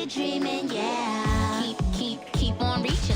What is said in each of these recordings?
we're dreaming, yeah. Keep on reaching.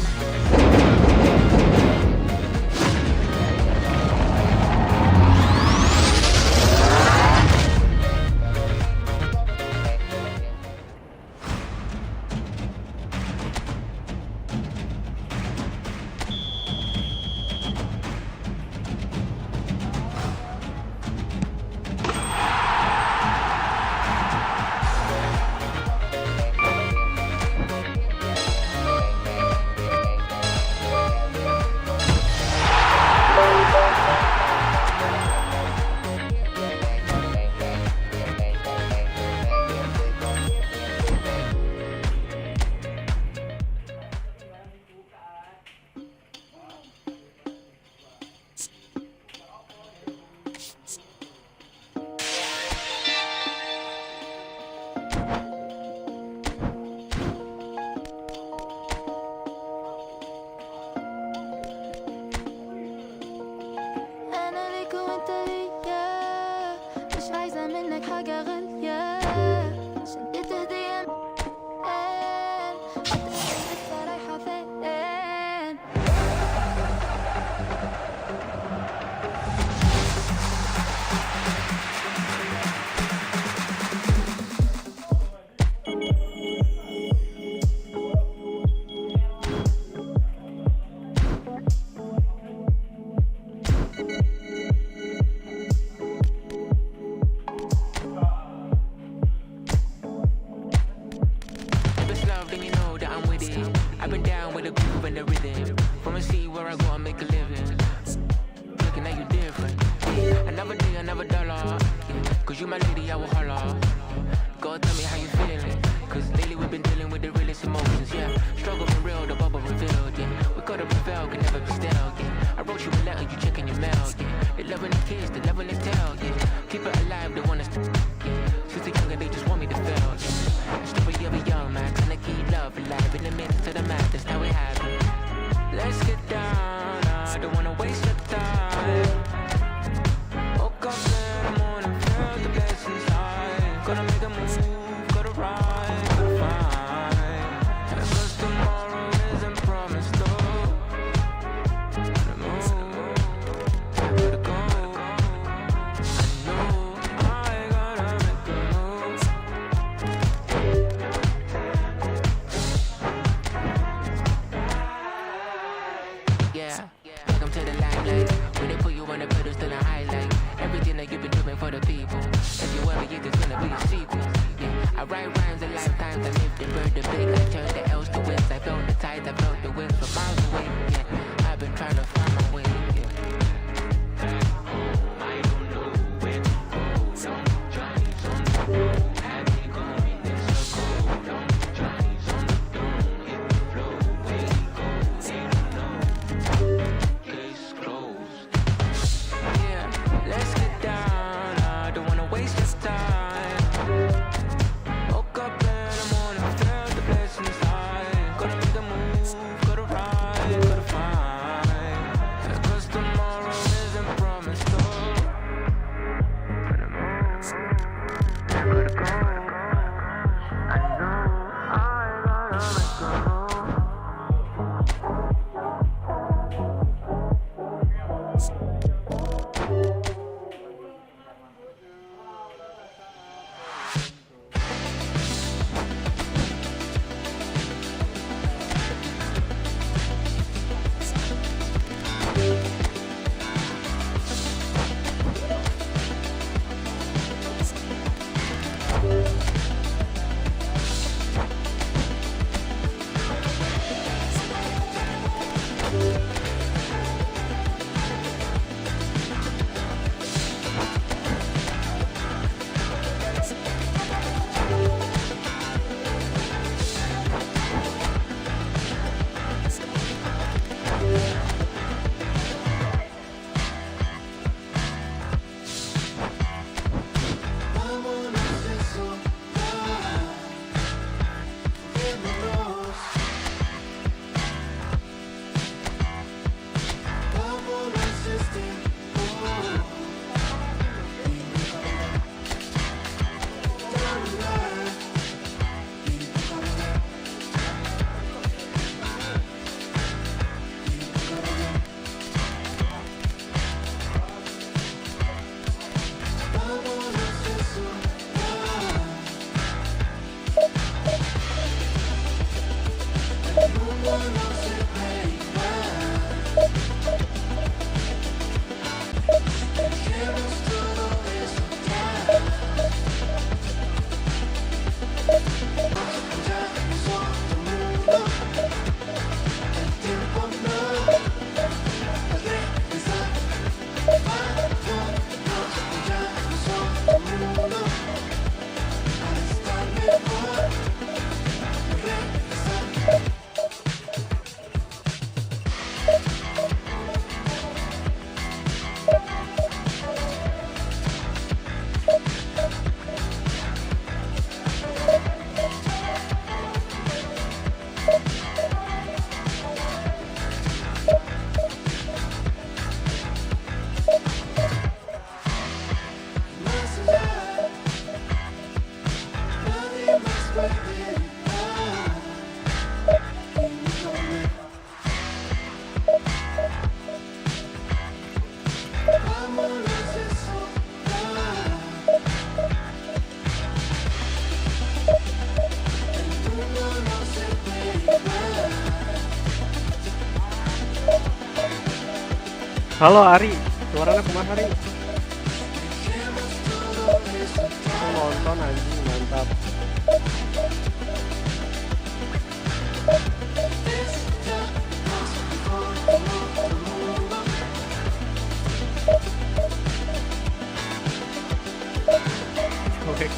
Halo Ari, suaranya kemana Ari? Aku nonton anjing, mantap. Oke.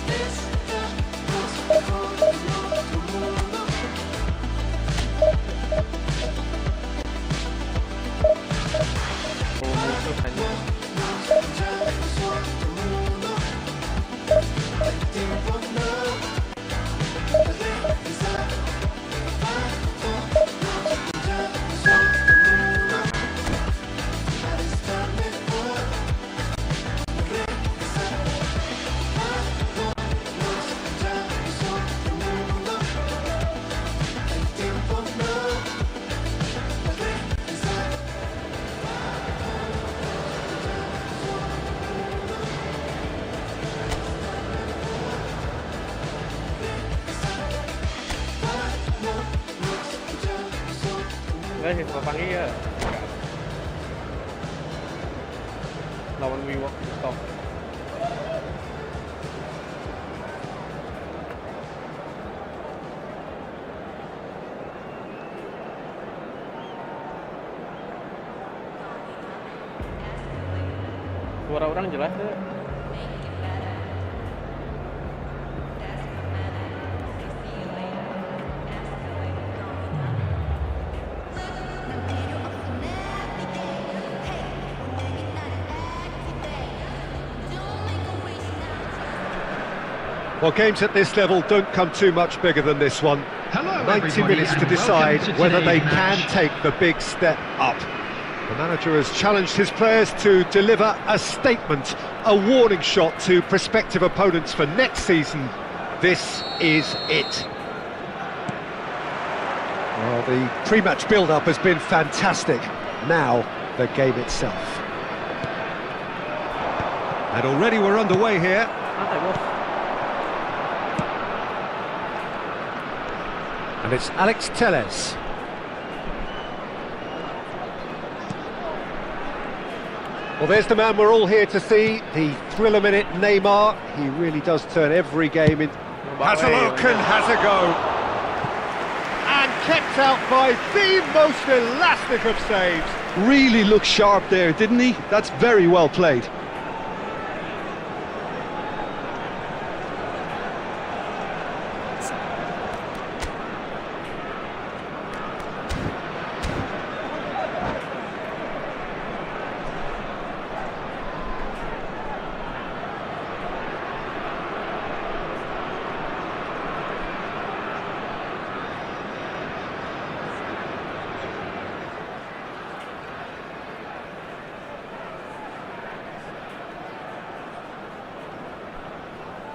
Enggak sih, Bapak iya. Lawan Wiwok stop. Suara orang jelas deh. Well, games at this level don't come too much bigger than this one. Hello, 90 minutes to decide whether they can take the big step up. The manager has challenged his players to deliver a statement, a warning shot to prospective opponents for next season. This is it. Well, the pre-match build-up has been fantastic. Now, the game itself. And already we're underway here. And it's Alex Telles. Well, there's the man we're all here to see, the thriller-minute Neymar. He really does turn every game in. Has a look and has a go. And kept out by the most elastic of saves. Really looked sharp there, didn't he? That's very well played.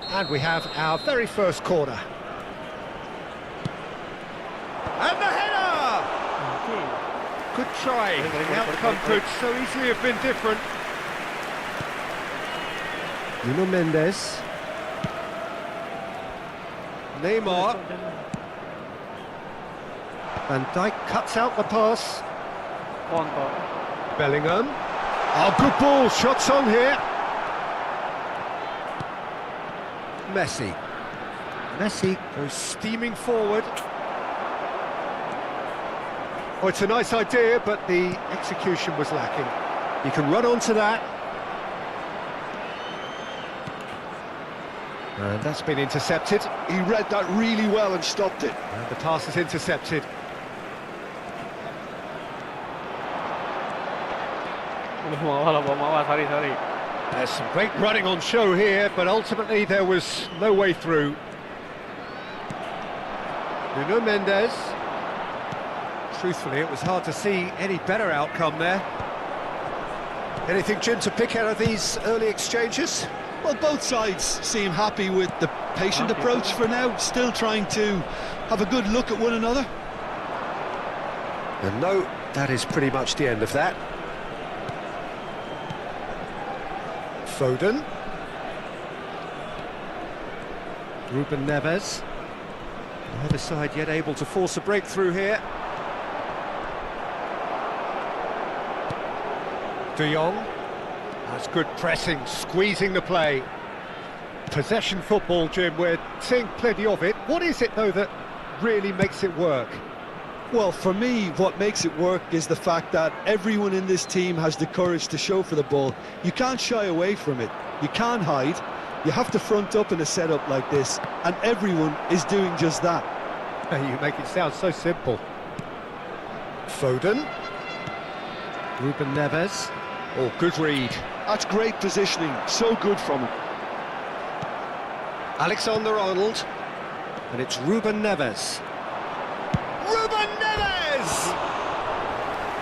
And we have our very first corner. And the header! Good try. The outcome could so easily have been different. Nuno Mendes. Neymar. Van Dijk cuts out the pass. Bellingham. Oh, good ball. Shots on here. Messi goes steaming forward. Oh, it's a nice idea, but the execution was lacking. He can run onto that. And that's been intercepted. He read that really well and stopped it. And the pass is intercepted. Sorry. There's some great running on show here, but ultimately there was no way through. Nuno Mendes. Truthfully, it was hard to see any better outcome there. Anything, Jim, to pick out of these early exchanges? Well, both sides seem happy with the patient approach for now, still trying to have a good look at one another. And no, that is pretty much the end of that. Foden. Ruben Neves. Neither side yet able to force a breakthrough here. De Jong. That's good pressing, squeezing the play. Possession football, Jim, we're seeing plenty of it. What is it, though, that really makes it work? Well, for me, what makes it work is the fact that everyone in this team has the courage to show for the ball. You can't shy away from it. You can't hide. You have to front up in a setup like this, and everyone is doing just that. You make it sound so simple. Foden. Ruben Neves. Oh, good read. That's great positioning, so good from him. Alexander-Arnold. And it's Ruben Neves. Ruben Neves!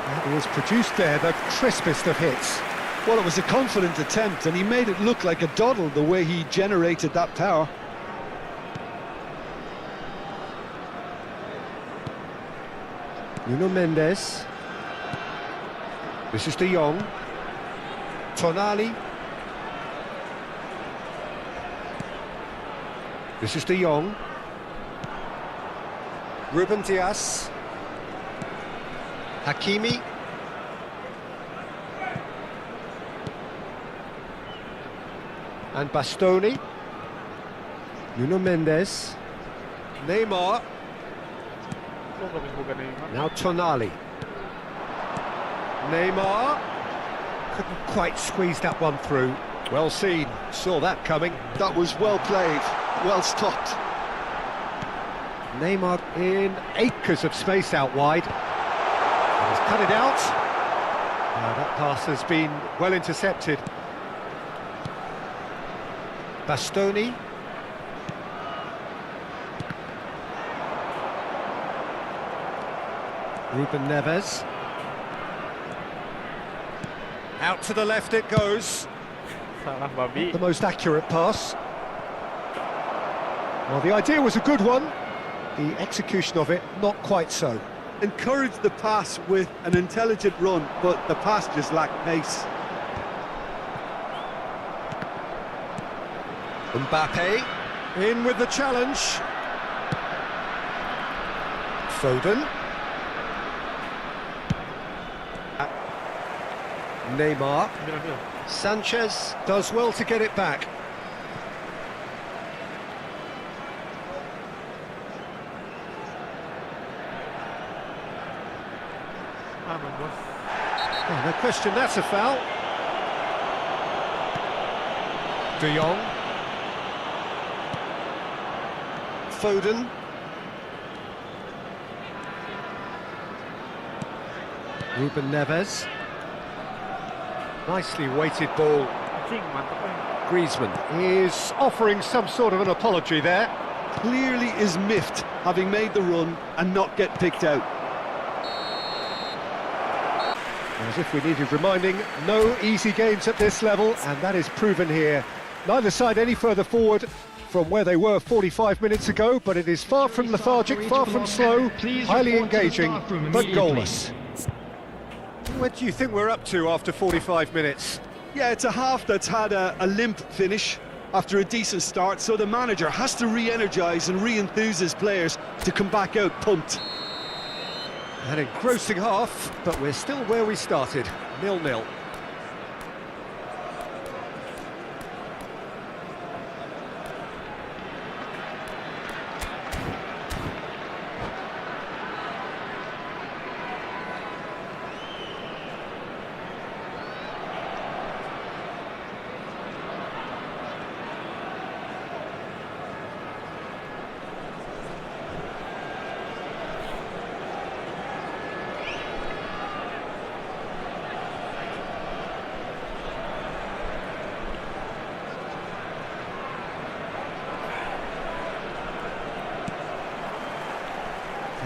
That was produced there, the crispest of hits. Well, it was a confident attempt, and he made it look like a doddle the way he generated that power. Nuno Mendes. This is De Jong. Tonali. This is De Jong. Ruben Dias. Hakimi. And Bastoni. Nuno Mendes. Neymar. Now Tonali. Neymar. Couldn't quite squeeze that one through. Well seen. Saw that coming. That was well played, well stopped. Neymar in acres of space out wide. And he's cut it out. That pass has been well intercepted. Bastoni. Ruben Neves. Out to the left it goes. Salah babi. The most accurate pass. Well, the idea was a good one. The execution of it, not quite so. Encouraged the pass with an intelligent run, but the pass just lacked pace. Mbappe in with the challenge. Foden. Neymar. Sanchez does well to get it back. Oh, no question, that's a foul. De Jong. Foden. Ruben Neves. Nicely weighted ball. Griezmann is offering some sort of an apology there. Clearly is miffed, having made the run and not get picked out. As if we needed reminding, no easy games at this level, and that is proven here. Neither side any further forward from where they were 45 minutes ago, but it is far from lethargic, far from slow, highly engaging, but goalless. What do you think we're up to after 45 minutes? Yeah, it's a half that's had a limp finish after a decent start, so the manager has to re-energise and re-enthuse his players to come back out pumped. An engrossing half, but we're still where we started, 0-0.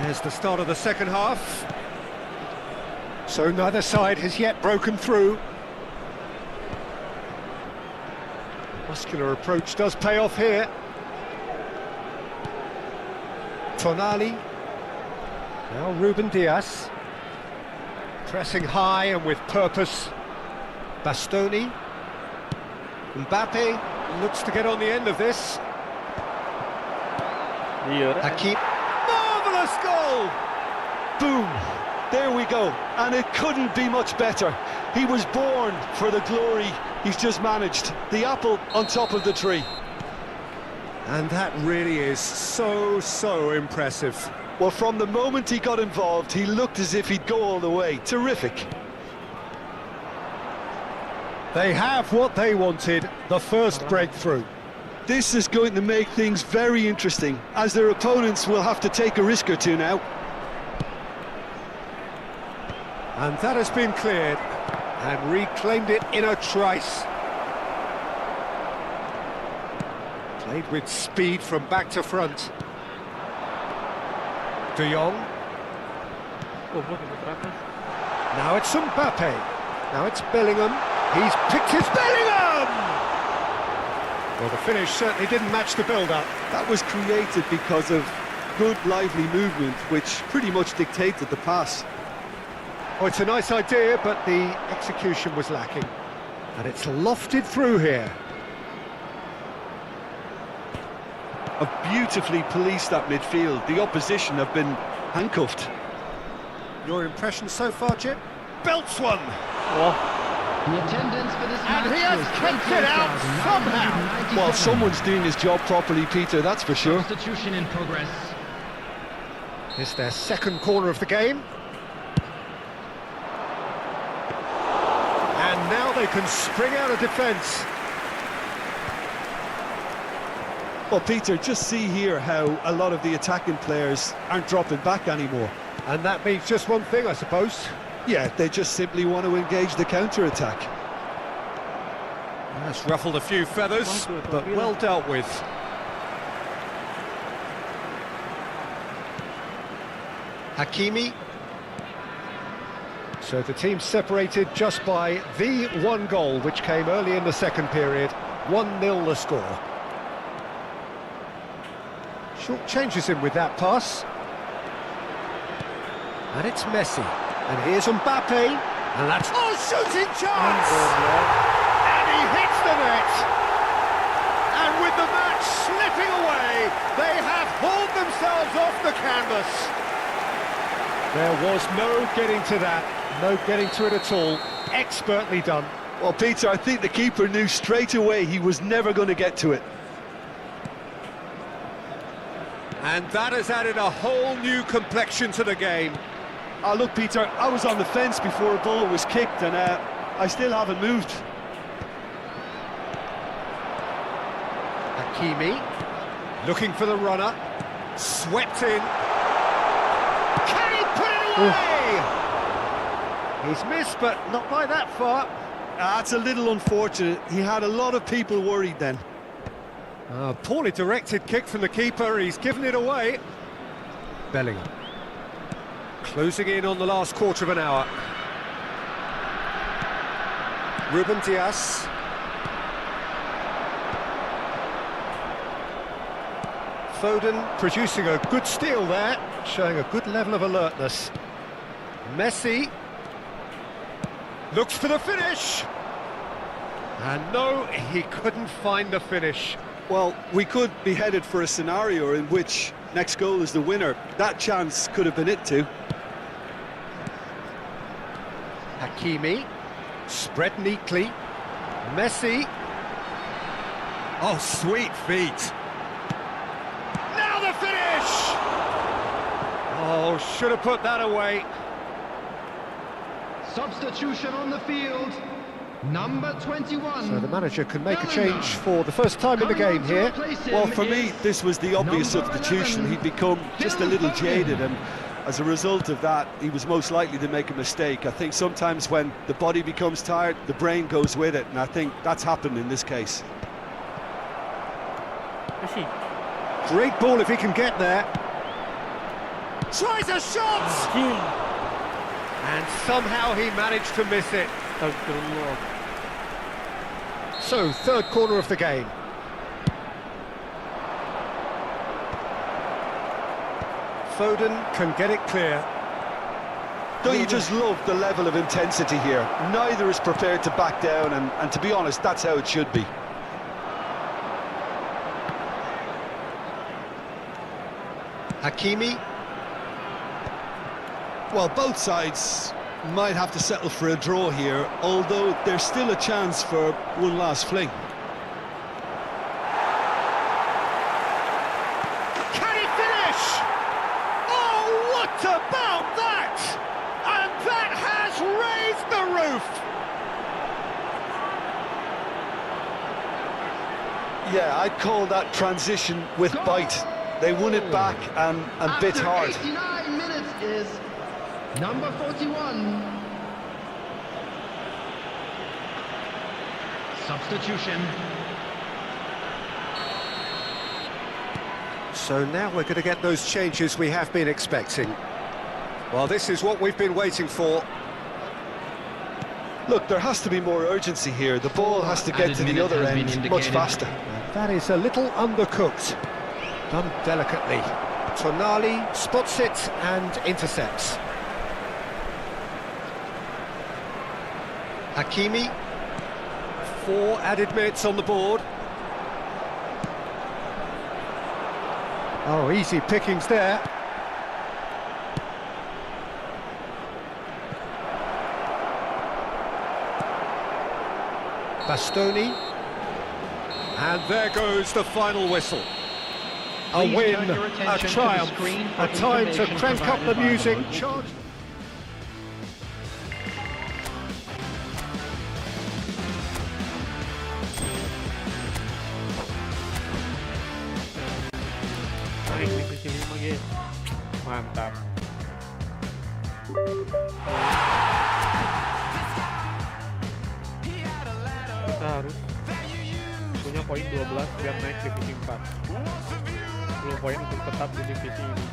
There's the start of the second half. So neither side has yet broken through. Muscular approach does pay off here. Tonali. Now Ruben Dias. Pressing high and with purpose. Bastoni. Mbappe looks to get on the end of this. Hakim. Marvellous goal! Boom! There we go. And it couldn't be much better. He was born for the glory he's just managed. The apple on top of the tree. And that really is so impressive. Well, from the moment he got involved, he looked as if he'd go all the way. Terrific. They have what they wanted, the first breakthrough. This is going to make things very interesting, as their opponents will have to take a risk or two now. And that has been cleared, and reclaimed it in a trice. Played with speed from back to front. De Jong. Now it's Mbappe. Now it's Bellingham. He's picked his Bellingham! Well, the finish certainly didn't match the build-up. That was created because of good, lively movement, which pretty much dictated the pass. Oh, it's a nice idea, but the execution was lacking. And it's lofted through here. Have beautifully policed that midfield. The opposition have been handcuffed. Your impression so far, Chip? Belts one! The attendance for this And match he has was kept it out somehow! Well, someone's doing his job properly, Peter, that's for sure. Substitution in progress. It's their second corner of the game. And now they can spring out of defence. Well, Peter, just see here how a lot of the attacking players aren't dropping back anymore. And that means just one thing, I suppose. Yeah, they just simply want to engage the counter-attack. That's ruffled a few feathers, but well dealt with. Hakimi. So the team separated just by the one goal, which came early in the second period. 1-0 the score. Short changes him with that pass. And it's Messi. And here's Mbappe. And that's... Oh, shooting chance! And he hits the net. And with the match slipping away, they have hauled themselves off the canvas. There was no getting to that. No getting to it at all. Expertly done. Well, Peter, I think the keeper knew straight away he was never going to get to it. And that has added a whole new complexion to the game. Look, Peter, I was on the fence before a ball was kicked, and I still haven't moved. Hakimi, looking for the runner, swept in. Can he put it away? He's missed, but not by that far. That's a little unfortunate. He had a lot of people worried then. Poorly directed kick from the keeper, he's given it away. Bellingham. Closing in on the last quarter of an hour. Ruben Dias. Foden producing a good steal there, showing a good level of alertness. Messi looks for the finish. And no, he couldn't find the finish. Well, we could be headed for a scenario in which next goal is the winner. That chance could have been it too. Hakimi, spread neatly. Messi. Oh, sweet feet. Now the finish! Oh, should have put that away. Substitution on the field. Number 21. So the manager can make a change for the first time in the game here. Well, for me, this was the obvious substitution. He'd become just a little jaded, and as a result of that, he was most likely to make a mistake. I think sometimes when the body becomes tired, the brain goes with it, and I think that's happened in this case. Great ball if he can get there. Tries a shot! And somehow he managed to miss it. So, third corner of the game. Foden can get it clear. Don't you just love the level of intensity here? Neither is prepared to back down, and to be honest, that's how it should be. Hakimi. Well, both sides might have to settle for a draw here, although there's still a chance for one last fling. Can he finish? Oh, what about that? And that has raised the roof. Yeah, I'd call that transition with bite. They won it back and bit hard. After 89 minutes is number 41. Substitution. So now we're going to get those changes we have been expecting. Well, this is what we've been waiting for. Look, there has to be more urgency here. The ball has to get to the other end much faster. That is a little undercooked. Done delicately. Tonali spots it and intercepts. Hakimi. 4 added minutes on the board. Oh, easy pickings there. Bastoni. And there goes the final whistle. A Please win, turn your a attention to the triumph, screen for a time to information crank up the provided by music. Menuju. Charge. Naik divisi 5 G. Mantap. Kita harus punya poin 12 biar naik divisi 4. 10 poin untuk tetap di divisi ini.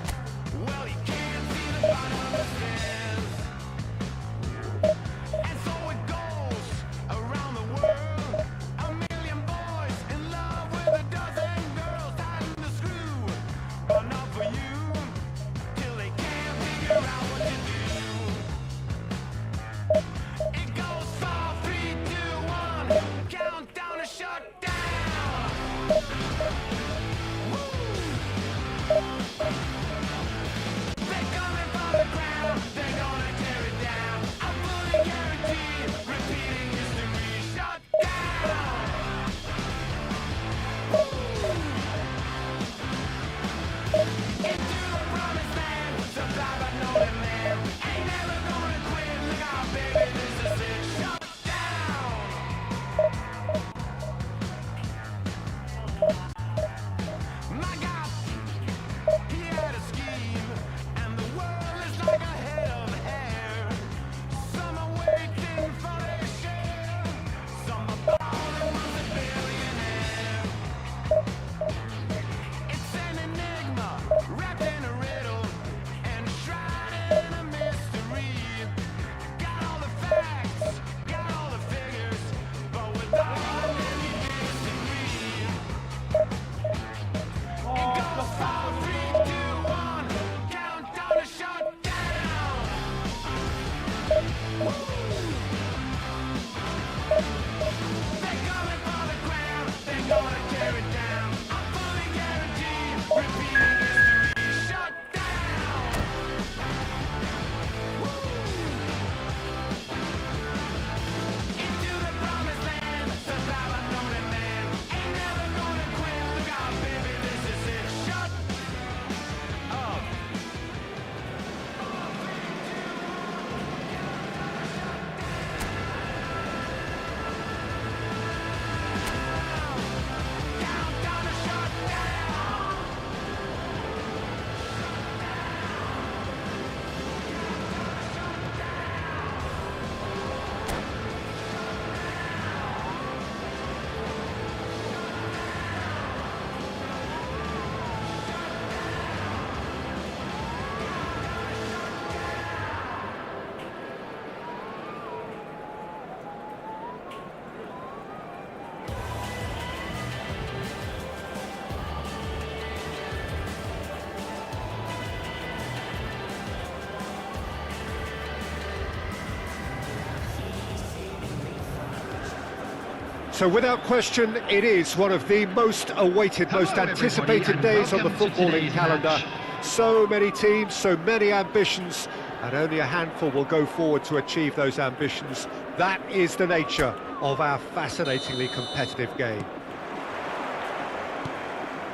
So without question, it is one of the most awaited, most Hello, anticipated everybody, and days on the welcome to footballing today's calendar. match. So many teams, so many ambitions, and only a handful will go forward to achieve those ambitions. That is the nature of our fascinatingly competitive game.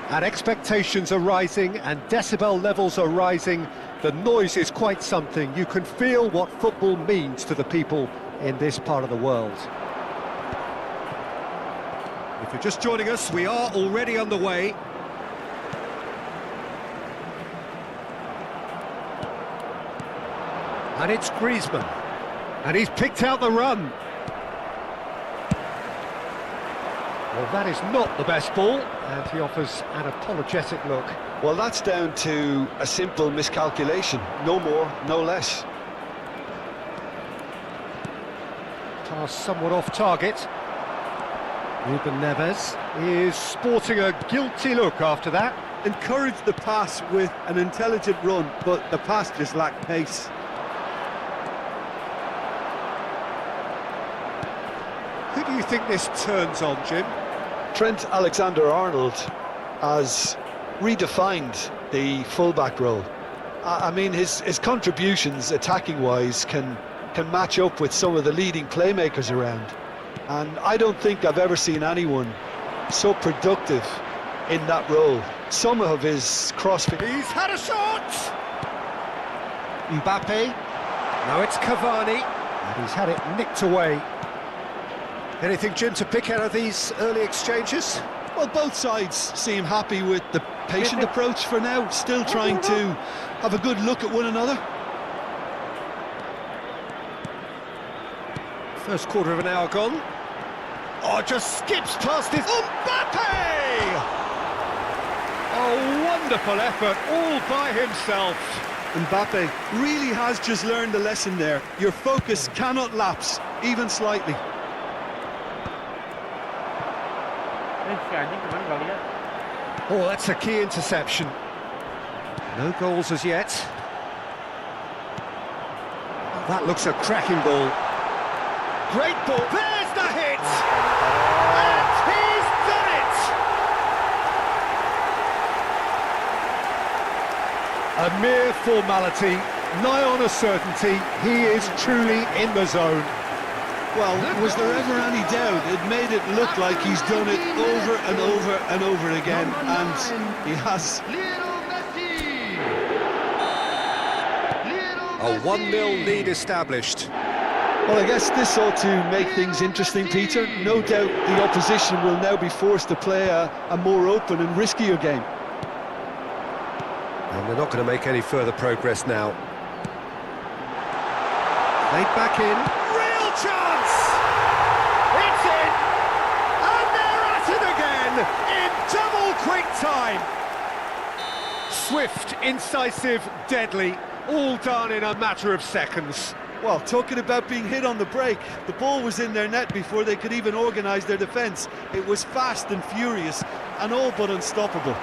And expectations are rising and decibel levels are rising. The noise is quite something. You can feel what football means to the people in this part of the world. If you're just joining us, we are already underway. And it's Griezmann. And he's picked out the run. Well, that is not the best ball, and he offers an apologetic look. Well, that's down to a simple miscalculation. No more, no less. Pass somewhat off target. Ruben Neves is sporting a guilty look after that. Encouraged the pass with an intelligent run, but the pass just lacked pace. Who do you think this turns on, Jim? Trent Alexander-Arnold has redefined the fullback role. I mean, his contributions, attacking-wise, can match up with some of the leading playmakers around. And I don't think I've ever seen anyone so productive in that role. Some of his crossfit... He's had a shot! Mbappe. Now it's Cavani. And he's had it nicked away. Anything, Jim, to pick out of these early exchanges? Well, both sides seem happy with the patient approach for now, still trying to have a good look at one another. First quarter of an hour gone. Oh, just skips past his... Mbappe! A wonderful effort, all by himself. Mbappe really has just learned the lesson there. Your focus cannot lapse, even slightly. Oh, that's a key interception. No goals as yet. That looks a cracking ball. Great ball. There's the hit! And he's done it! A mere formality, nigh on a certainty. He is truly in the zone. Well, was there ever any doubt? It made it look like he's done it over and over and over again, and he has. A 1-0 lead established. Well, I guess this ought to make things interesting, Peter. No doubt the opposition will now be forced to play a more open and riskier game. And they're not going to make any further progress now. Laid back in. Real chance! It's in! And they're at it again in double quick time. Swift, incisive, deadly, all done in a matter of seconds. Well, talking about being hit on the break, the ball was in their net before they could even organise their defence. It was fast and furious and all but unstoppable.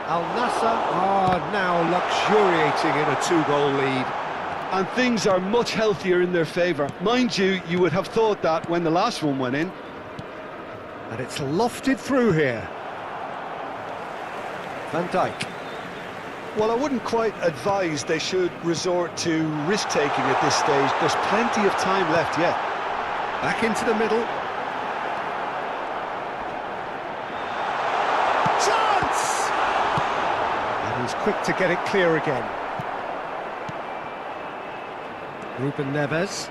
Al Nassr are now luxuriating in a 2-goal lead. And things are much healthier in their favour. Mind you, you would have thought that when the last one went in. And it's lofted through here. Van Dijk. Well, I wouldn't quite advise they should resort to risk-taking at this stage. There's plenty of time left yet. Back into the middle. Chance! And he's quick to get it clear again. Ruben Neves.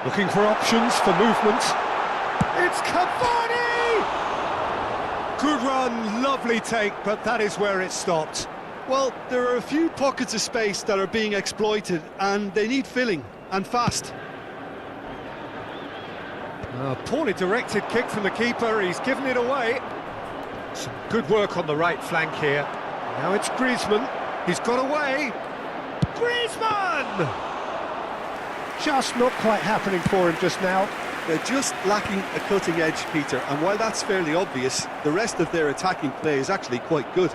Looking for options for movement. It's Cavani! Good run, lovely take, but that is where it stopped. Well, there are a few pockets of space that are being exploited, and they need filling, and fast. A poorly directed kick from the keeper, he's given it away. Some good work on the right flank here. Now it's Griezmann, he's got away. Griezmann! Just not quite happening for him just now. They're just lacking a cutting edge, Peter, and while that's fairly obvious, the rest of their attacking play is actually quite good.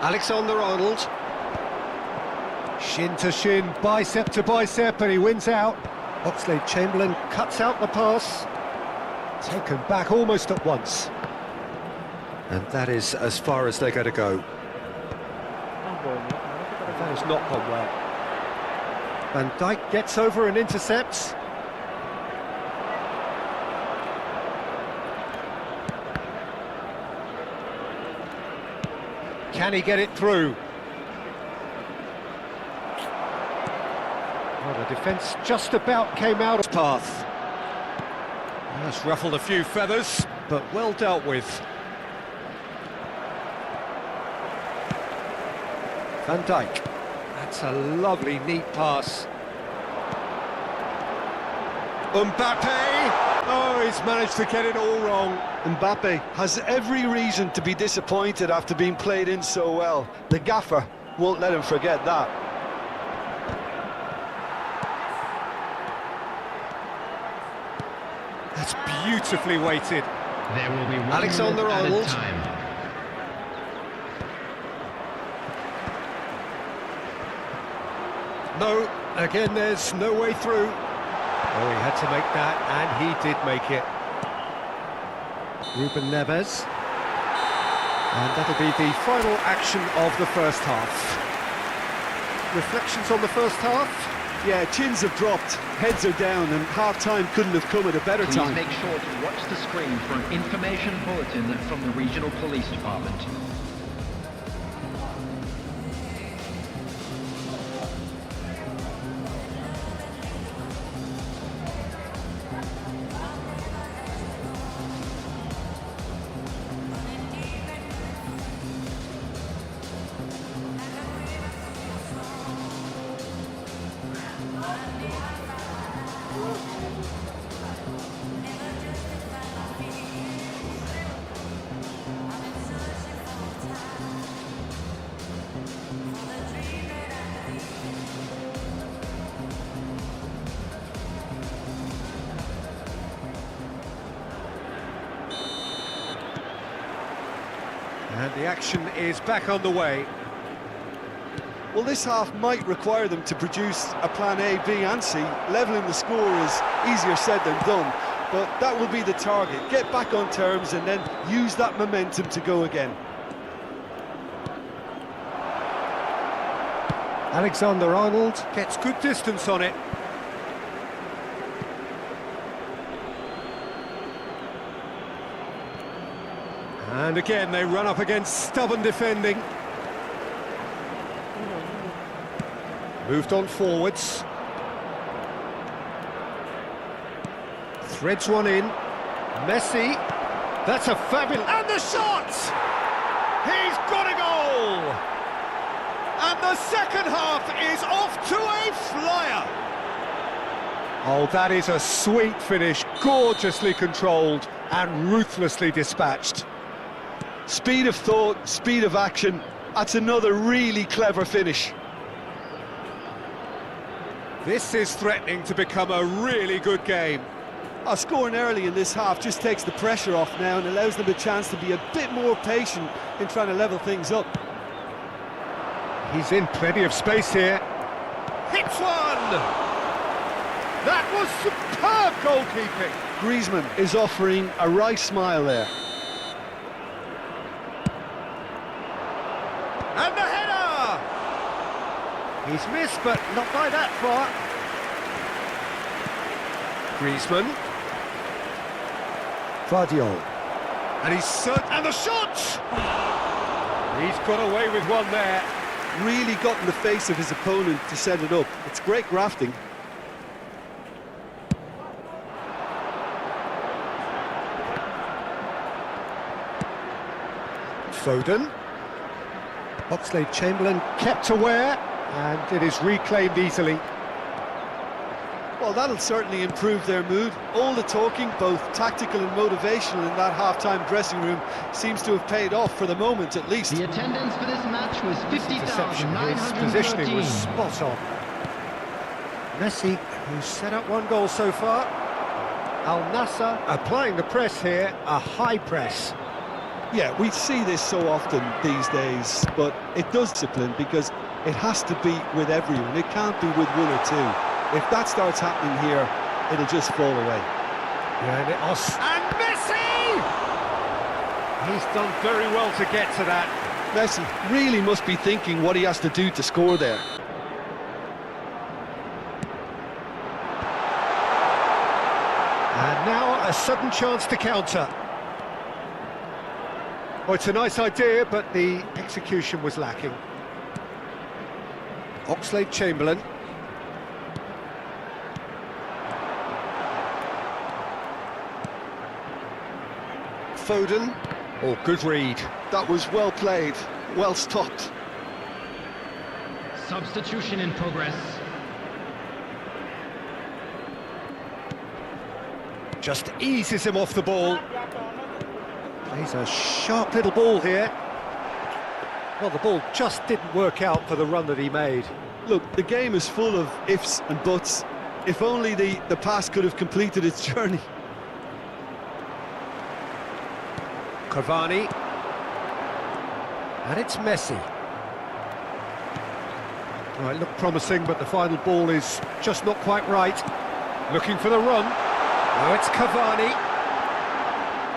Alexander-Arnold. Shin to shin, bicep to bicep, and he wins out. Oxlade-Chamberlain cuts out the pass. Taken back almost at once. And that is as far as they're going to go. That has not gone well. Van Dijk gets over and intercepts. Can he get it through? Well, the defence just about came out of path. That's ruffled a few feathers, but well dealt with. Van Dijk. That's a lovely, neat pass. Mbappe! Oh, he's managed to get it all wrong. Mbappe has every reason to be disappointed after being played in so well. The gaffer won't let him forget that. That's beautifully weighted. There will be one Alexander-Arnold. minute at a time. No, again there's no way through. Oh, he had to make that, and he did make it. Ruben Neves. And that'll be the final action of the first half. Reflections on the first half? Yeah, chins have dropped, heads are down, and half-time couldn't have come at a better Please time. make sure to watch the screen for an information bulletin from the regional police department. And the action is back on the way. Well, this half might require them to produce a plan A, B and C. Levelling the score is easier said than done, but that will be the target. Get back on terms and then use that momentum to go again. Alexander-Arnold gets good distance on it. And again, they run up against stubborn defending. Moved on forwards. Threads one in. Messi. That's a fabulous... And the shot! He's got a goal! And the second half is off to a flyer! Oh, that is a sweet finish, gorgeously controlled and ruthlessly dispatched. Speed of thought, speed of action. That's another really clever finish. This is threatening to become a really good game. Scoring early in this half just takes the pressure off now and allows them a chance to be a bit more patient in trying to level things up. He's in plenty of space here. Hits one! That was superb goalkeeping. Griezmann is offering a right smile there. And the header! He's missed, but not by that far. Griezmann. Guardiola. And and the shot! He's got away with one there. Really got in the face of his opponent to set it up. It's great grafting. Foden. Oxlade-Chamberlain kept aware, and it is reclaimed easily. Well, that'll certainly improve their mood. All the talking, both tactical and motivational, in that half-time dressing room seems to have paid off for the moment, at least. The attendance for this match was His positioning was 50,913. spot on. Messi, who's set up one goal so far. Al Nassr applying the press here, a high press. Yeah, we see this so often these days, but it does discipline because it has to be with everyone. It can't be with one or two. If that starts happening here, it'll just fall away. Yeah, and Messi! He's done very well to get to that. Messi really must be thinking what he has to do to score there. And now a sudden chance to counter. Well, it's a nice idea, but the execution was lacking. Oxlade-Chamberlain. Foden. Oh, good read. That was well played, well stopped. Substitution in progress. Just eases him off the ball. Plays a sharp little ball here. Well, the ball just didn't work out for the run that he made. Look, the game is full of ifs and buts. If only the pass could have completed its journey. Cavani. And it's Messi. Well, it looked promising, but the final ball is just not quite right. Looking for the run. Now it's Cavani.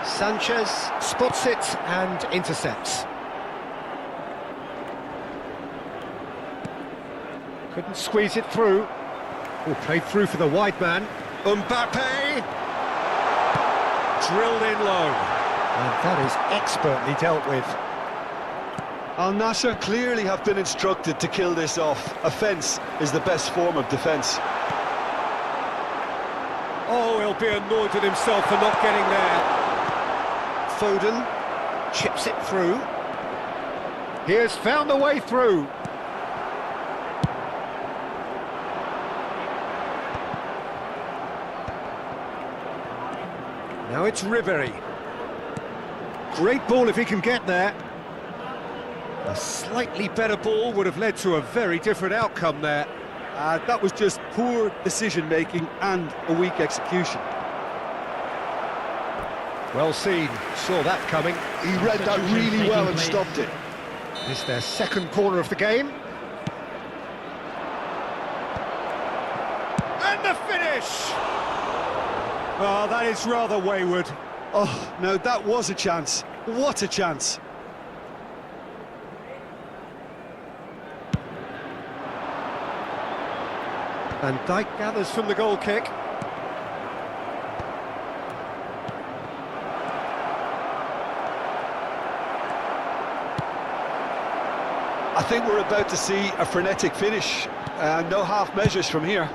Sanchez spots it and intercepts. Couldn't squeeze it through. Oh, played through for the wide man. Mbappe! Drilled in low. And that is expertly dealt with. Al Nassr clearly have been instructed to kill this off. Offence is the best form of defence. Oh, he'll be annoyed with himself for not getting there. Foden chips it through. He has found a way through. Now it's Ribery. Great ball if he can get there. A slightly better ball would have led to a very different outcome there. That was just poor decision-making and a weak execution. Well seen, saw that coming. He read that really well and stopped it. It's their second corner of the game. And the finish! Oh, that is rather wayward. Oh, no, that was a chance. What a chance. And Dijk gathers from the goal kick. I think we're about to see a frenetic finish. No half measures from here.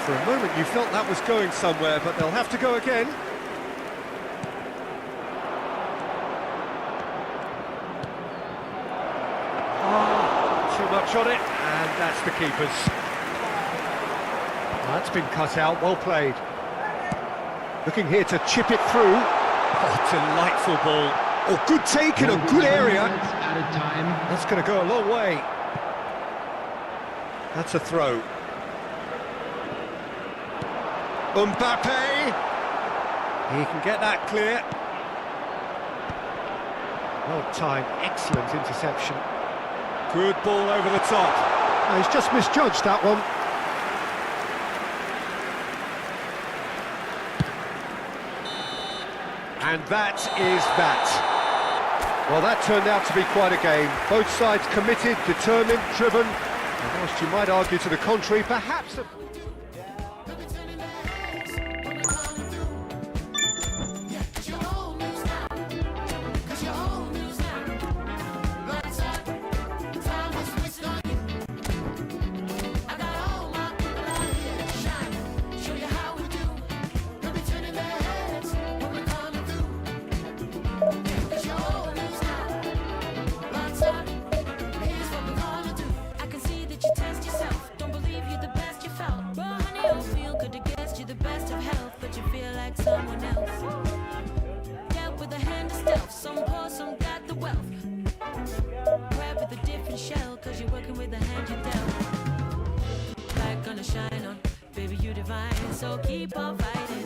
For a moment you felt that was going somewhere, but they'll have to go again. Too much on it, and that's the keeper's. That's been cut out, well played. Looking here to chip it through. Oh, delightful ball. Oh, good take in a good area. Added time. That's going to go a long way. That's a throw. Mbappe! He can get that clear. Well timed, excellent interception. Good ball over the top. Oh, he's just misjudged that one. And that is that. Well, that turned out to be quite a game. Both sides committed, determined, driven. And whilst you might argue to the contrary, perhaps... someone else. Dealt with a hand of stealth, some poor, some got the wealth. Grab with a different shell, cause you're working with the hand you dealt. Light gonna shine on, baby you divine, so keep on fighting.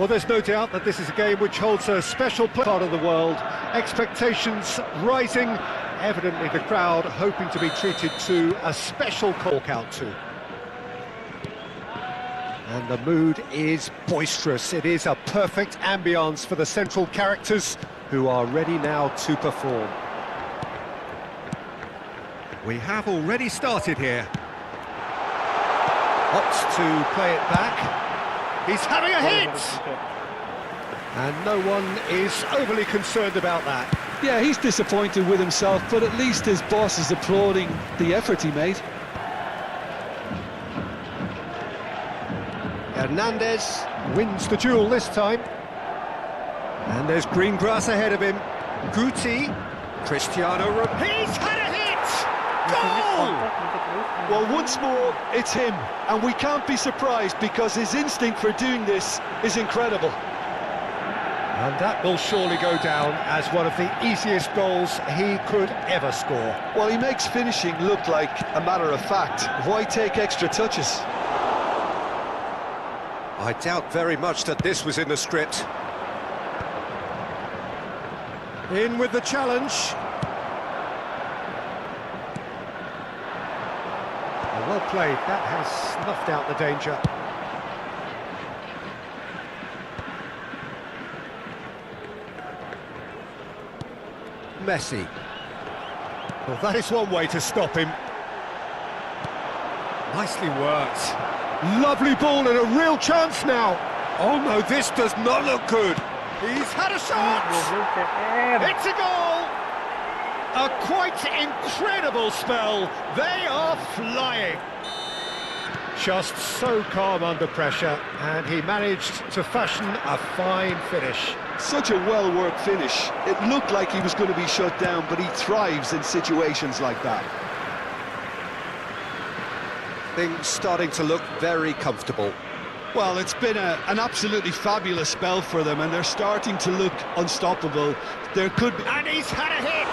Well, there's no doubt that this is a game which holds a special part of the world. Expectations rising, evidently the crowd hoping to be treated to a special call count too. And the mood is boisterous. It is a perfect ambience for the central characters who are ready now to perform. We have already started here. Opts to play it back. He's having a hit! And no one is overly concerned about that. Yeah, he's disappointed with himself, but at least his boss is applauding the effort he made. Hernandez wins the duel this time. And there's green grass ahead of him. Guti, Cristiano Ronaldo. He's had a hit! Goal! Well, once more, it's him, and we can't be surprised because his instinct for doing this is incredible. And that will surely go down as one of the easiest goals he could ever score. Well, he makes finishing look like a matter of fact. Why take extra touches? I doubt very much that this was in the script. In with the challenge. Well played, that has snuffed out the danger. Messi. Well, that is one way to stop him. Nicely worked. Lovely ball and a real chance now. Oh no, this does not look good. He's had a shot! It's a goal! A quite incredible spell. They are flying. Just so calm under pressure, and he managed to fashion a fine finish. Such a well-worked finish. It looked like he was going to be shut down, but he thrives in situations like that. Things starting to look very comfortable. Well, it's been an absolutely fabulous spell for them, and they're starting to look unstoppable. There could be... And he's had a hit!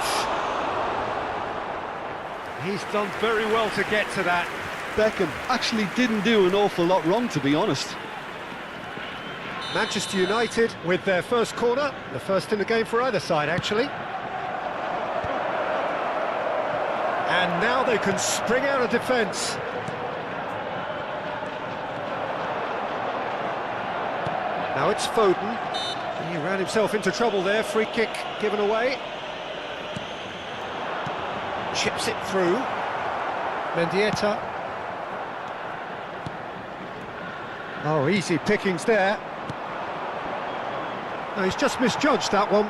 He's done very well to get to that. Beckham actually didn't do an awful lot wrong, to be honest. Manchester United with their first corner, the first in the game for either side, actually. And now they can spring out of defence. Now it's Foden. He ran himself into trouble there. Free kick given away. Chips it through. Mendieta. Oh, easy pickings there. No, he's just misjudged that one.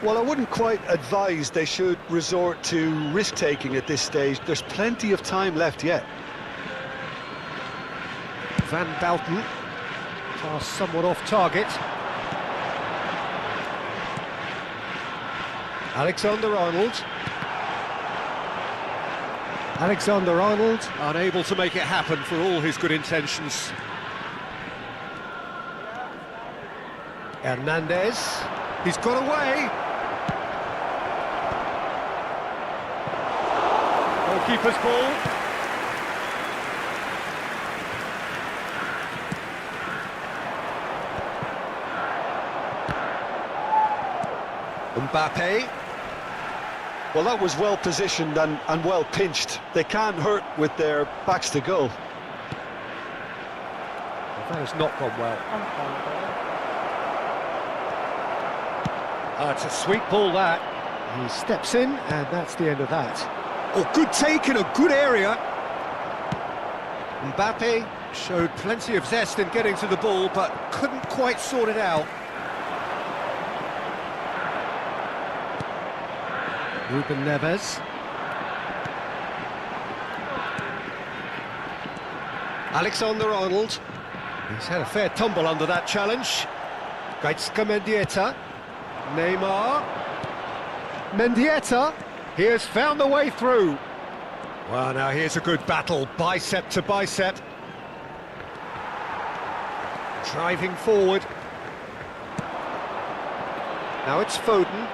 Well, I wouldn't quite advise they should resort to risk-taking at this stage. There's plenty of time left yet. Van Bouten. Pass somewhat off target. Alexander-Arnold. Alexander-Arnold unable to make it happen for all his good intentions. Hernandez. He's got away. Goalkeeper's ball. Mbappe. Well, that was well positioned and well pinched. They can't hurt with their backs to goal. Well, that has not gone well. It's a sweet ball that. He steps in and that's the end of that. Oh, good take in a good area. Mbappe showed plenty of zest in getting to the ball but couldn't quite sort it out. Ruben Neves. Alexander-Arnold. He's had a fair tumble under that challenge. Gaitska Mendieta. Neymar. Mendieta. He has found the way through. Well, now here's a good battle, bicep to bicep. Driving forward. Now it's Foden.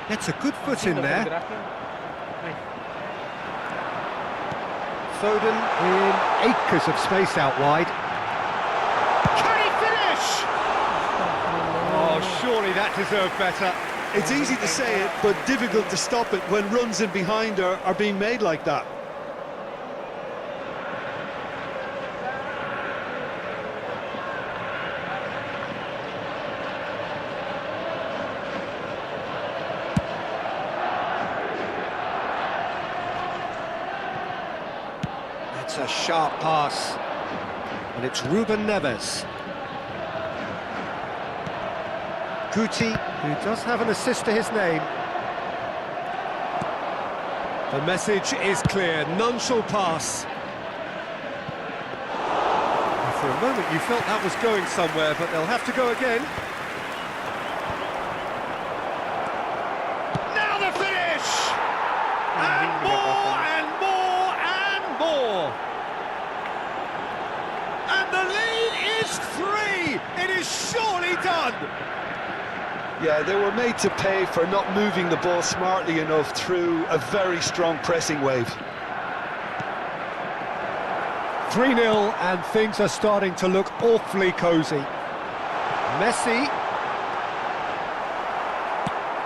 Gets a good foot in there. Foden in acres of space out wide. Can he finish? Oh, surely that deserved better. It's easy to say it, but difficult to stop it when runs in behind are being made like that. It's a sharp pass, and it's Ruben Neves. Guti, who does have an assist to his name. The message is clear, none shall pass. And for a moment you felt that was going somewhere, but they'll have to go again. Now the finish! And more and more and more! And the lead is 3! It is surely done! Yeah, they were made to pay for not moving the ball smartly enough through a very strong pressing wave. 3-0 and things are starting to look awfully cosy. Messi.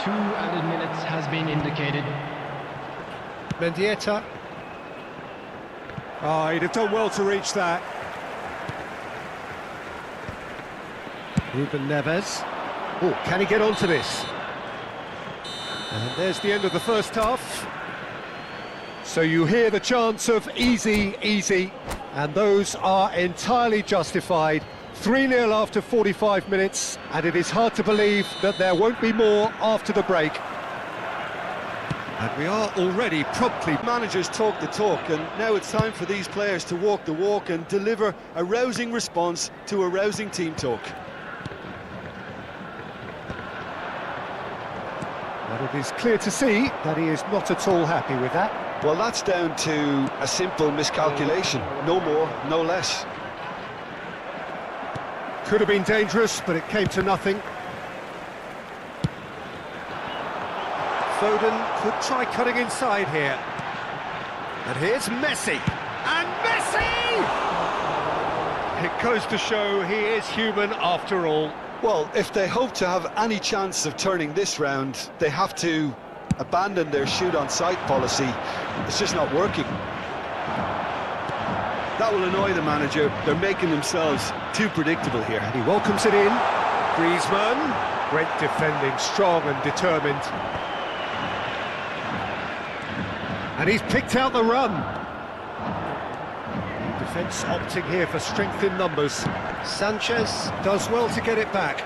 2 added minutes has been indicated. Mendieta. Oh, he'd have done well to reach that. Ruben Neves. Oh, can he get onto this? And there's the end of the first half. So you hear the chants of easy, easy, and those are entirely justified. 3-0 after 45 minutes, and it is hard to believe that there won't be more after the break. And we are already promptly... Managers talk the talk, and now it's time for these players to walk the walk and deliver a rousing response to a rousing team talk. But it is clear to see that he is not at all happy with that. Well, that's down to a simple miscalculation. No more, no less. Could have been dangerous, but it came to nothing. Foden could try cutting inside here. And here's Messi. And Messi! It goes to show he is human after all. Well, if they hope to have any chance of turning this round, they have to abandon their shoot-on-sight policy. It's just not working. That will annoy the manager. They're making themselves too predictable here. And he welcomes it in. Griezmann. Great defending, strong and determined. And he's picked out the run. Defence opting here for strength in numbers. Sanchez does well to get it back.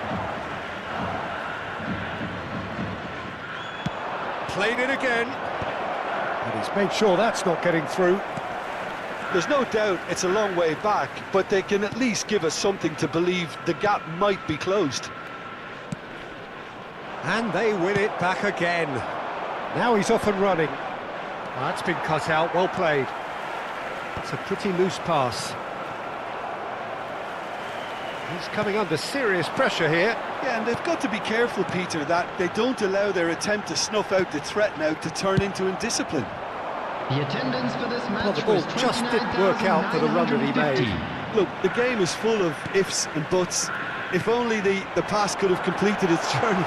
Played it again. And he's made sure that's not getting through. There's no doubt it's a long way back, but they can at least give us something to believe the gap might be closed. And they win it back again. Now he's off and running. That's been cut out, well played. It's a pretty loose pass. He's coming under serious pressure here. Yeah, and they've got to be careful, Peter, that they don't allow their attempt to snuff out the threat now to turn into indiscipline. The attendance for this match Well, the ball was just didn't work out for the run that he made. Look, the game is full of ifs and buts. If only the pass could have completed its journey.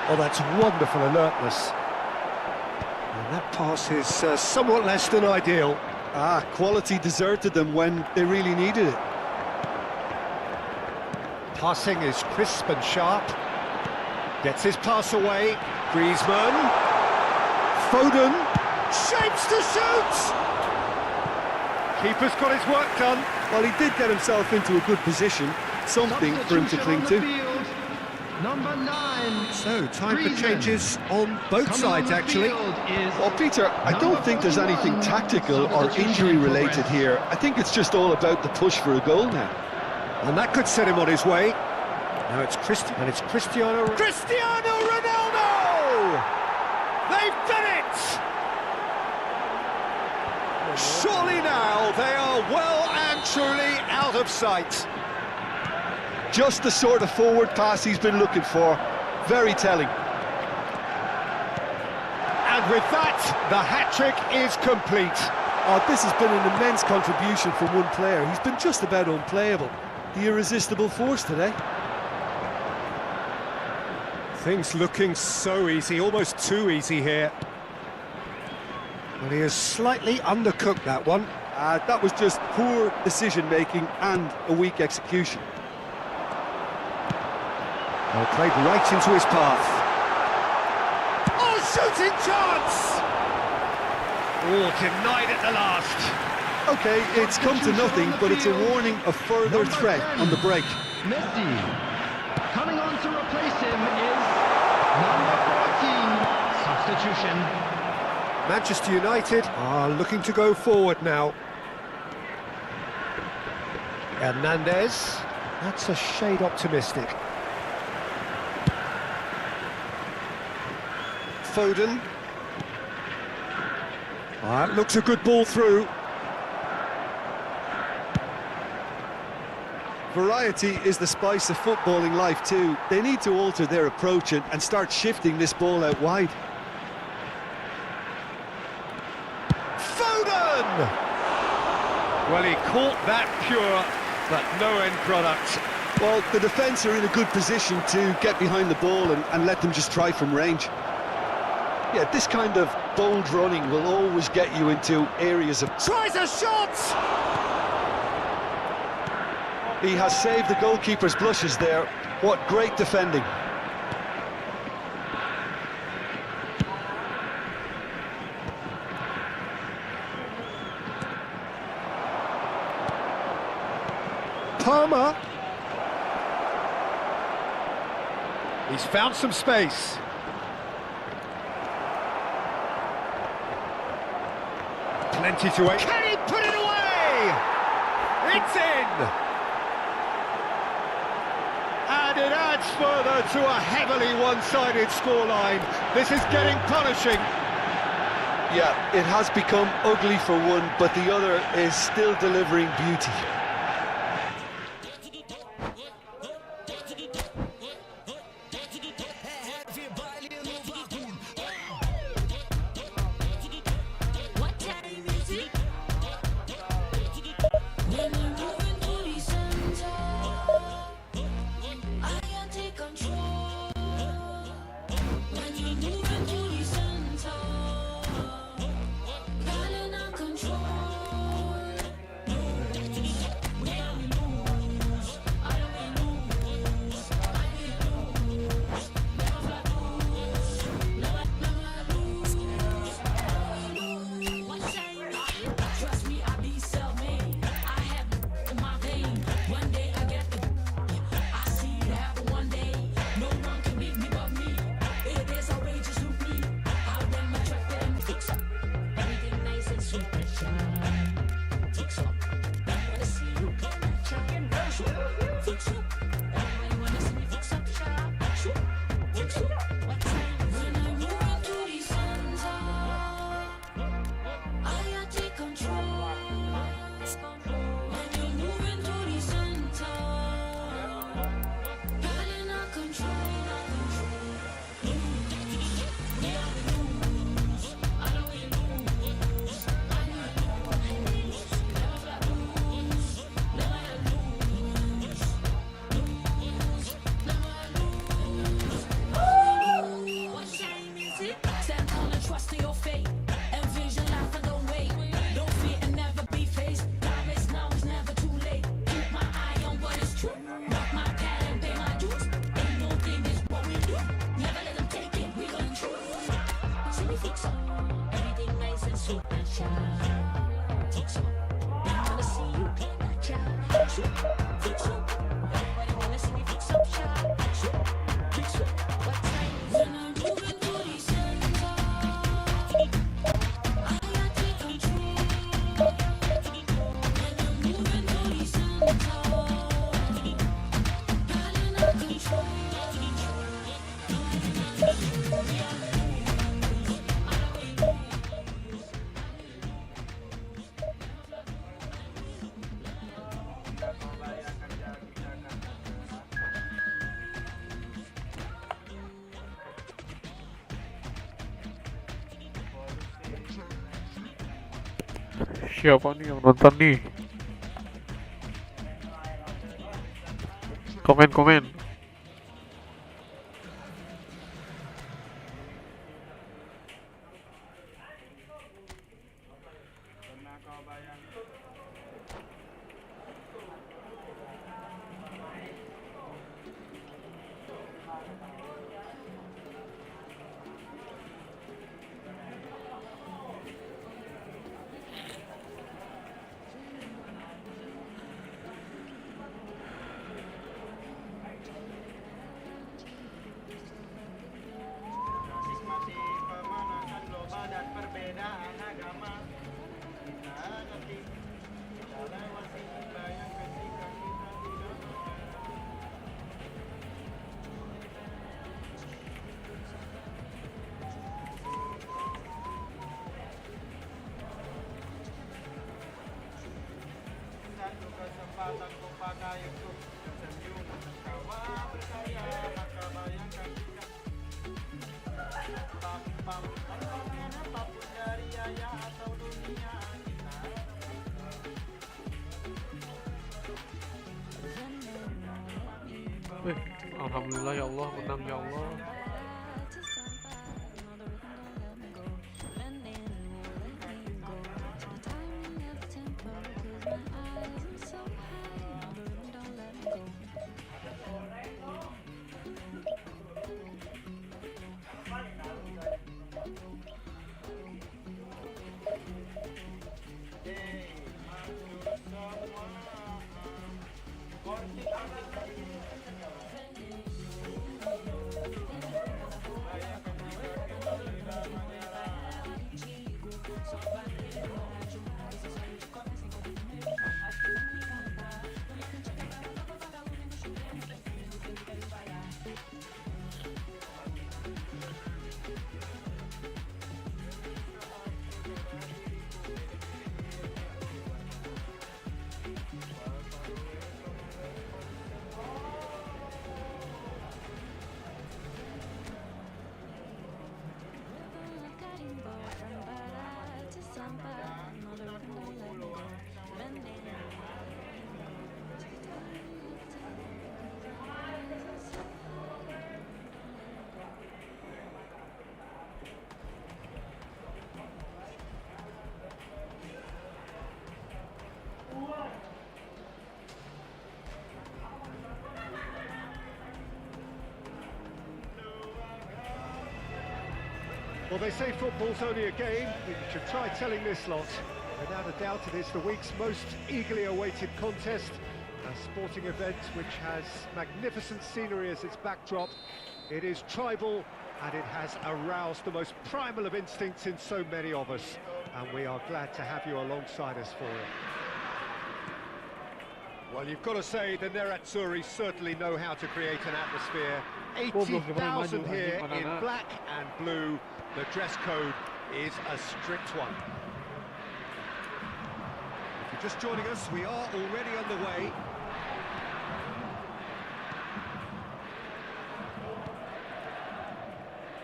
Oh, that's wonderful alertness. And that pass is somewhat less than ideal. Quality deserted them when they really needed it. Passing is crisp and sharp. Gets his pass away. Griezmann. Foden. Shapes to shoot! Keeper's got his work done. Well, he did get himself into a good position. Something for him to cling to. Number 9. So, time for changes on both sides, actually. Well, Peter, I don't think there's anything tactical or injury-related here. I think it's just all about the push for a goal now. And that could set him on his way. Now it's Cristiano Ronaldo! They've done it! Surely now they are well and truly out of sight. Just the sort of forward pass he's been looking for. Very telling. And with that, the hat-trick is complete. Oh, this has been an immense contribution from one player. He's been just about unplayable. The irresistible force today. Things looking so easy, almost too easy here. Well, he has slightly undercooked that one. That was just poor decision-making and a weak execution. Well, played right into his path. Oh, shooting chance! Oh, denied at the last. Okay, it's come to nothing, but it's a warning of further threat on the break. Masih. Coming on to replace him is number 14. Substitution. Manchester United are looking to go forward now. Hernandez, that's a shade optimistic. Foden. That looks a good ball through. Variety is the spice of footballing life too. They need to alter their approach and start shifting this ball out wide. Foden! Well, he caught that pure, but no end product. Well, the defence are in a good position to get behind the ball and let them just try from range. Yeah, this kind of bold running will always get you into areas of... Tries a shot! He has saved the goalkeeper's blushes there. What great defending. Palmer. He's found some space. Plenty to wait. Can he put it away? It's in! And it adds further to a heavily one-sided scoreline. This is getting punishing. Yeah, it has become ugly for one, but the other is still delivering beauty. What time is it? When you're moving through the center, I can take control. When you're moving through the center, calling on control. We only lose. I don't lose. I lose. Never lose. Never lose. What time is it? Trust me, I be self-made. I have in my vein. One day I get the. I see it happen one day. No one can beat me but me. It is outrageous to me. I run my track and fix up. Everything nice and sweet and shine. Fix up. I wanna see you come and check and rush. Fix up. Everybody wanna see me fix up, shine. Fix up. What time? When I'm moving through the center, I take control. When you're moving through the center, calling on control. We only lose. I don't lose. I lose. Never lose. Never lose. What time is it? Stand tall and trust in your fate. Envision life and don't wait. Don't fear and never be faced. Time is now, it's never too late. Keep my eye on what is true. Rock my pad and pay my dues. Ain't no thing is what we do. Never let them take it, we control. See me fix up. Everything nice and sweet and shine. Fix up. I wanna see you get that child. Fix up. Fix up. Everybody wanna see me fix up, child. Fix up. Fix up. What time? When I'm moving through the center, I take control. When I'm moving through the center, calling on control. Siapa nih yang nonton nih? Komen. Alhamdulillah ya Allah, menang ya Allah. Well, they say football's only a game. You should try telling this lot. Without a doubt, it is the week's most eagerly awaited contest. A sporting event which has magnificent scenery as its backdrop. It is tribal and it has aroused the most primal of instincts in so many of us. And we are glad to have you alongside us for it. Well, you've got to say the Nerazzurri certainly know how to create an atmosphere. 80,000 here in black and blue. The dress code is a strict one. If you're just joining us, we are already underway.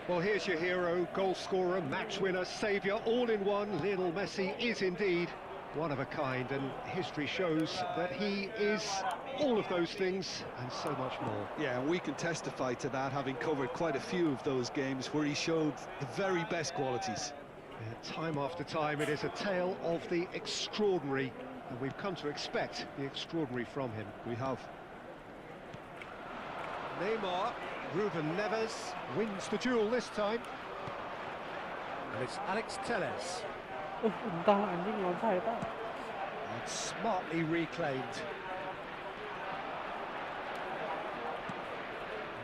Well, here's your hero, goal scorer, match winner, saviour, all in one. Lionel Messi is indeed one of a kind, and history shows that he is all of those things and so much more. Yeah, and we can testify to that, having covered quite a few of those games where he showed the very best qualities. Yeah, time after time, it is a tale of the extraordinary, and we've come to expect the extraordinary from him. We have. Neymar, Ruben Neves wins the duel this time. And it's Alex Telles. Entah anjing loncat eta. And smartly reclaimed.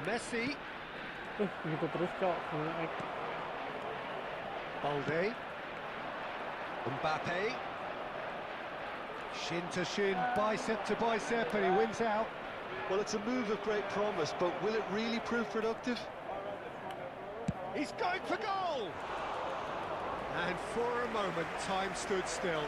Messi. Gitu terus cok. Balde. Mbappe. Shin to shin, bicep to bicep, and he wins out. Well, it's a move of great promise, but will it really prove productive? He's going for goal! And for a moment, time stood still.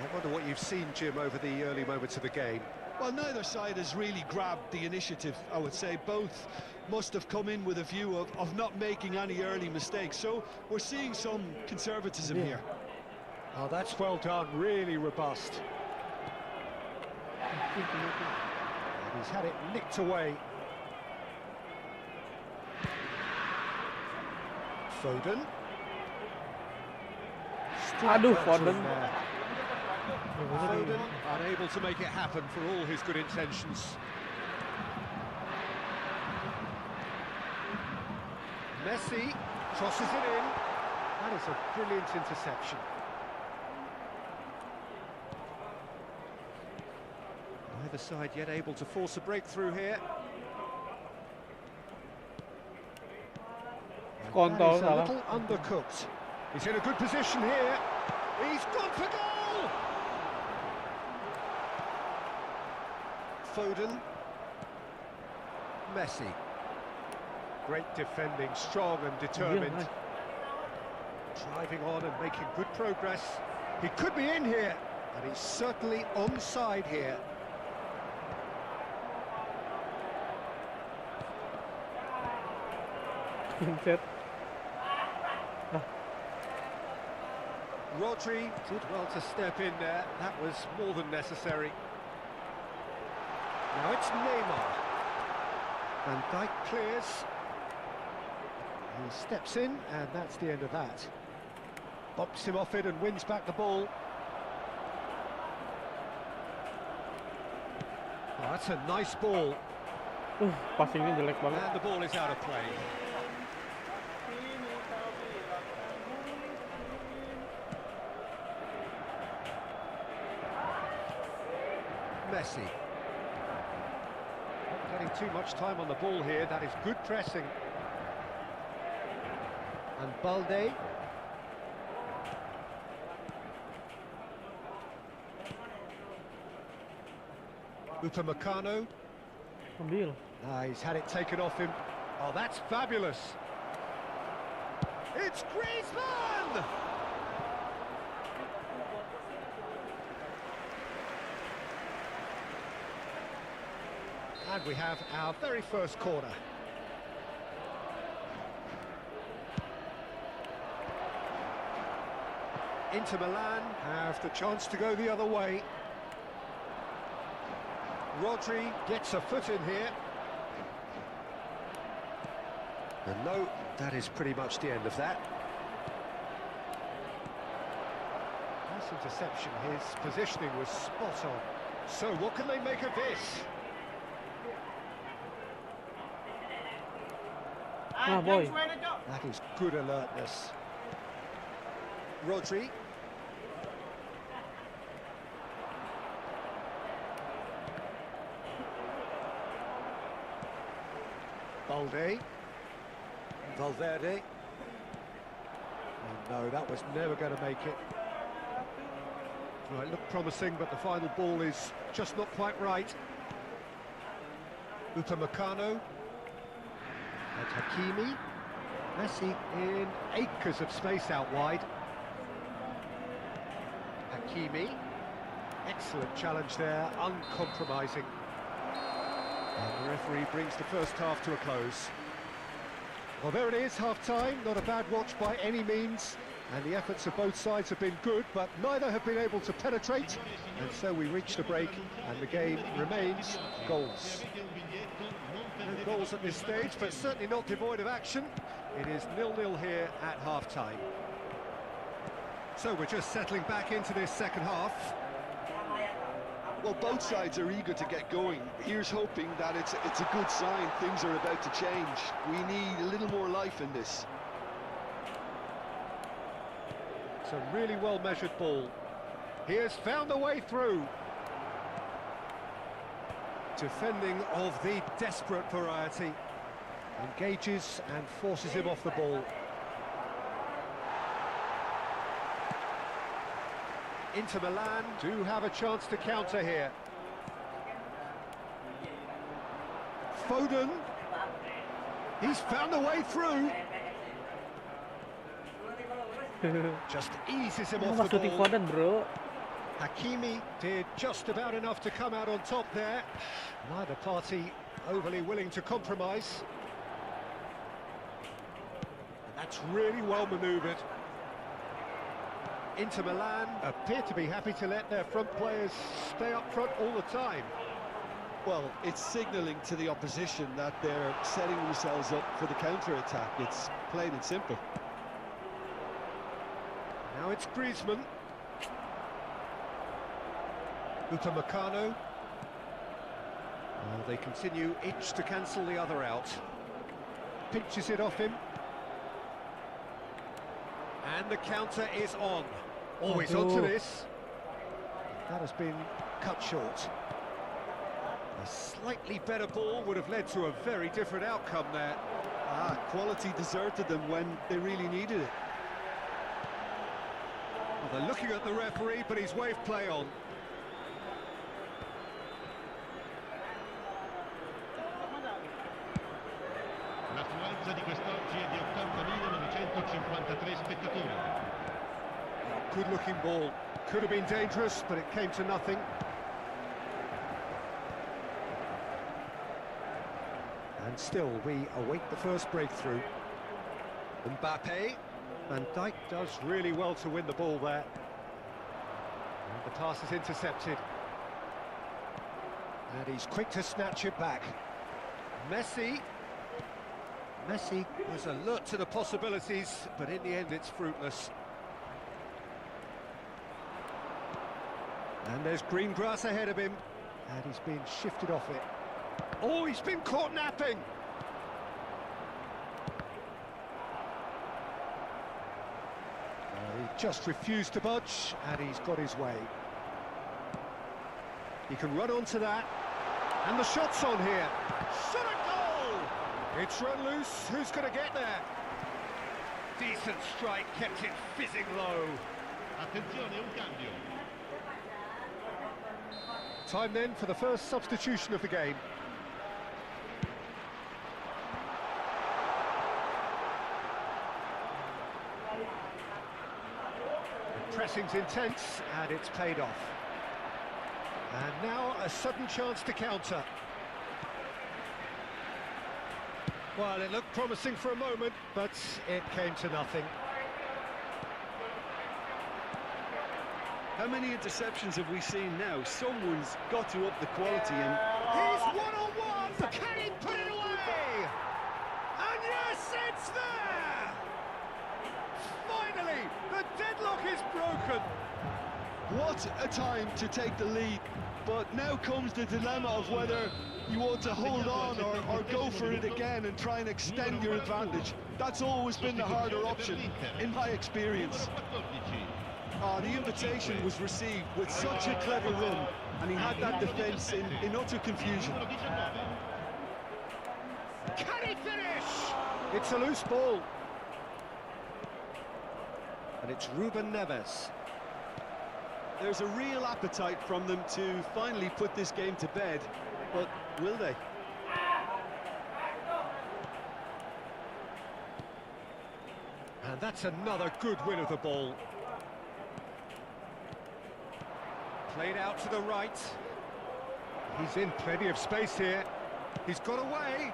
I wonder what you've seen, Jim, over the early moments of the game. Well, neither side has really grabbed the initiative, I would say. Both must have come in with a view of not making any early mistakes. So we're seeing some conservatism here. Oh, that's well done, really robust. And he's had it nicked away. Foden. Aduh, Foden. Foden unable to make it happen for all his good intentions. Messi crosses it in. That is a brilliant interception. Neither side yet able to force a breakthrough here. And that is a little undercooked. He's in a good position here. He's gone for goal! Foden. Messi. Great defending, strong and determined. Driving on and making good progress. He could be in here, and he's certainly onside here. Rodri did well to step in there. That was more than necessary. Now it's Neymar. Van Dijk clears. He steps in, and that's the end of that. Bops him off it and wins back the ball. Oh, that's a nice ball. Passingnya jelek banget. And the ball is out of play. Messi. Not getting too much time on the ball here. That is good pressing. And Balde. Upamecano. He's had it taken off him. Oh, that's fabulous. It's Griezmann! And we have our very first corner. Inter Milan have the chance to go the other way. Rodri gets a foot in here. And no, that is pretty much the end of that. Nice interception. His positioning was spot on. So what can they make of this? Boy. That is good alertness. Rodri. Balde. Valverde. Oh no, that was never going to make it. Well, it looked promising, but the final ball is just not quite right. Upamecano. And Hakimi. Messi in acres of space out wide. Hakimi. Excellent challenge there, uncompromising. And the referee brings the first half to a close. Well, there it is, half-time. Not a bad watch by any means. And the efforts of both sides have been good, but neither have been able to penetrate. And so we reach the break, and the game remains goals. No goals at this stage, but certainly not devoid of action. It is 0-0 here at half-time. So we're just settling back into this second half. Well, both sides are eager to get going. Here's hoping that it's a good sign. Things are about to change. We need a little more life in this. It's a really well-measured ball. He has found a way through. Defending of the desperate variety. Engages and forces him off the ball. Inter Milan do have a chance to counter here. Foden. He's found a way through. Just eases him off the ball. Foden, bro. Hakimi did just about enough to come out on top there. Neither party overly willing to compromise. And that's really well manoeuvred. Inter Milan appear to be happy to let their front players stay up front all the time. Well, it's signalling to the opposition that they're setting themselves up for the counter-attack. It's plain and simple. Now it's Griezmann. Upamecano. They continue each to cancel the other out. Pinches it off him. And the counter is on. Always onto this. That has been cut short. A slightly better ball would have led to a very different outcome there. Quality deserted them when they really needed it. Well, they're looking at the referee, but he's waved play on. L'affluenza di quest'oggi è di 80.953 spettatori. Good looking ball. Could have been dangerous, but it came to nothing. And still, we await the first breakthrough. Mbappe. Van Dijk does really well to win the ball there. And the pass is intercepted. And he's quick to snatch it back. Messi. Messi was alert to the possibilities, but in the end it's fruitless. And there's green grass ahead of him. And he's been shifted off it. Oh, he's been caught napping! He just refused to budge, and he's got his way. He can run onto that. And the shot's on here. Shot a goal! It's run loose. Who's going to get there? Decent strike, kept it fizzing low. Attenzione, un cambio. Time then for the first substitution of the game. The pressing's intense and it's paid off. And now a sudden chance to counter. Well, it looked promising for a moment, but it came to nothing. How many interceptions have we seen now? Someone's got to up the quality, and He's one-on-one! Can he put it away? And yes, it's there! Finally, the deadlock is broken. what a time to take the lead. But now comes the dilemma of whether you want to hold on or go for it again and try and extend your advantage. That's always been the harder option, in my experience. The invitation was received with such a clever run, and he had that defence in utter confusion. Can he finish? It's a loose ball. And it's Ruben Neves. There's a real appetite from them to finally put this game to bed, but will they? And that's another good win of the ball. Played out to the right. He's in plenty of space here. He's got away.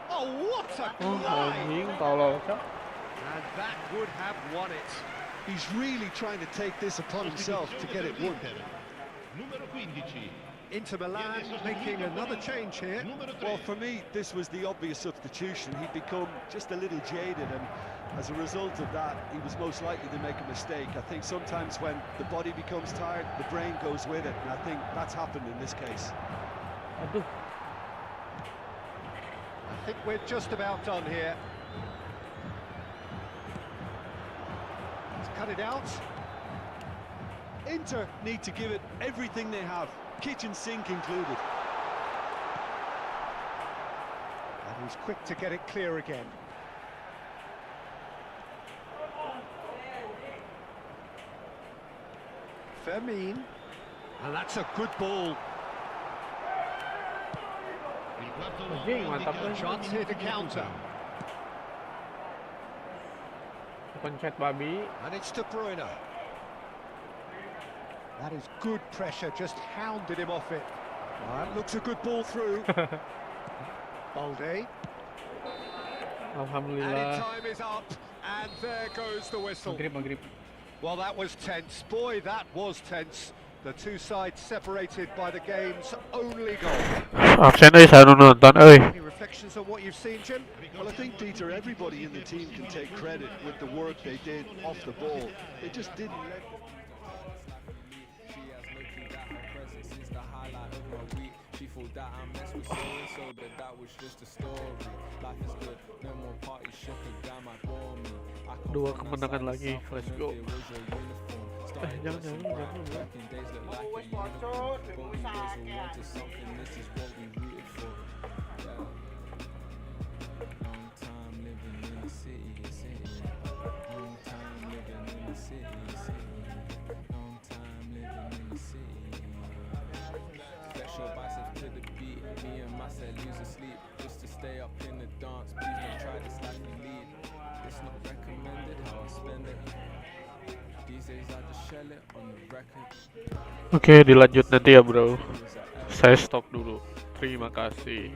Oh, what a glide! And that would have won it. He's really trying to take this upon himself to get it won. Numero 15. Inter Milan making another change here. Well, for me, this was the obvious substitution. He'd become just a little jaded, and as a result of that, he was most likely to make a mistake. I think sometimes when the body becomes tired, the brain goes with it, and I think that's happened in this case. I think we're just about done here. He's cut it out. Inter need to give it everything they have, kitchen sink included. And he's quick to get it clear again. Fermin. And that's a good ball. Chance here to counter. Pencet babi. And it's De Bruyne. That is good pressure, just hounded him off it. That looks a good ball through. Balde. And Alhamdulillah. time is up, and there goes the whistle. Maghrib. Well, that was tense. Boy, that was tense. The two sides separated by the game's only goal. Absen saya nonton Any reflections on what you've seen, Jim? Well, I think, Dieter, everybody in the team can take credit with the work they did off the ball. They just didn't let... She thought that I messed with so but that was just a story. Life is good, no more parties, shook her down my bore me. Dua kemenangan lagi, let's go. Jangan. Back in days look like a unicorn, but we was all wanted something, this is what we rooted for. Yeah. Long time living in the city. Long time living in the city. Long time living in the city. Flex your biceps to the beat. Me and Masih lose sleep just to stay up in the dance. Please don't try this life we lead. It's not recommended how I spend it. These days I just shell it on the record. Oke, dilanjut nanti ya bro. Saya stop dulu. Terima kasih.